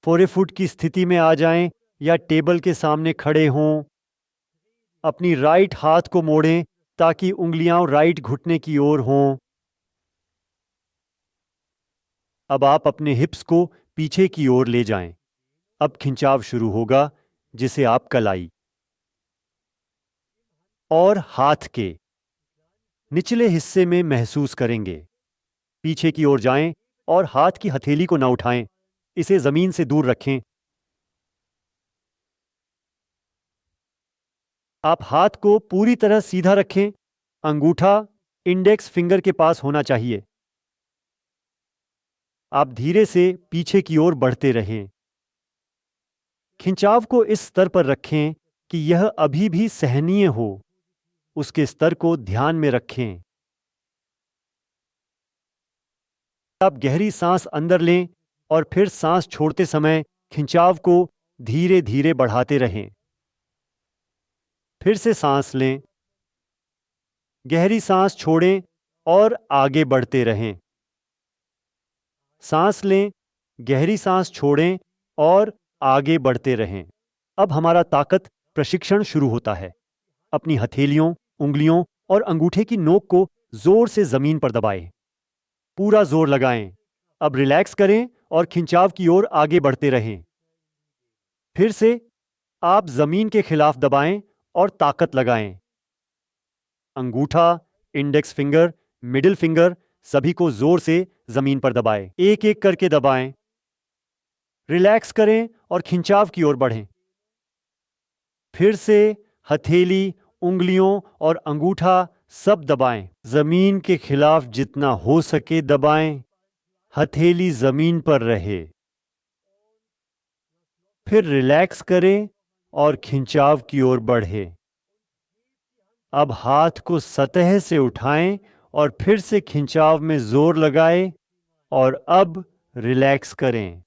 फोरेफुट की स्थिति में आ जाएं या टेबल के सामने खड़े हों। अपनी राइट हाथ को मोड़ें ताकि उंगलियां राइट घुटने की ओर हों। अब आप अपने हिप्स को पीछे की ओर ले जाएं। अब खिंचाव शुरू होगा, जिसे आप कलाई और हाथ के निचले हिस्से में महसूस करेंगे। पीछे की ओर जाएं और हाथ की हथेली को न उठाएं, इसे जमीन से दूर रखें। आप हाथ को पूरी तरह सीधा रखें। अंगूठा इंडेक्स फिंगर के पास होना चाहिए। आप धीरे से पीछे की ओर बढ़ते रहें। खिंचाव को इस स्तर पर रखें कि यह अभी भी सहनीय हो। उसके स्तर को ध्यान में रखें। आप गहरी सांस अंदर लें और फिर सांस छोड़ते समय खिंचाव को धीरे धीरे बढ़ाते रहें। फिर से सांस लें, गहरी सांस छोड़ें और आगे बढ़ते रहें। सांस लें, गहरी सांस छोड़ें और आगे बढ़ते रहें। अब हमारा ताकत प्रशिक्षण शुरू होता है। अपनी हथेलियों, उंगलियों और अंगूठे की नोक को जोर से जमीन पर दबाएं। पूरा जोर लगाएं। अब रिलैक्स करें और खिंचाव की ओर आगे बढ़ते रहें। फिर से आप जमीन के खिलाफ दबाएं और ताकत लगाएं। अंगूठा, इंडेक्स फिंगर, मिडिल फिंगर सभी को जोर से जमीन पर दबाएं। एक एक करके दबाएं। रिलैक्स करें और खिंचाव की ओर बढ़ें। फिर से हथेली, उंगलियों और अंगूठा सब दबाएं। जमीन के खिलाफ जितना हो सके दबाएं। हथेली जमीन पर रहे। फिर रिलैक्स करें और खिंचाव की ओर बढ़ें। अब हाथ को सतह से उठाएं और फिर से खिंचाव में जोर लगाएं और अब रिलैक्स करें।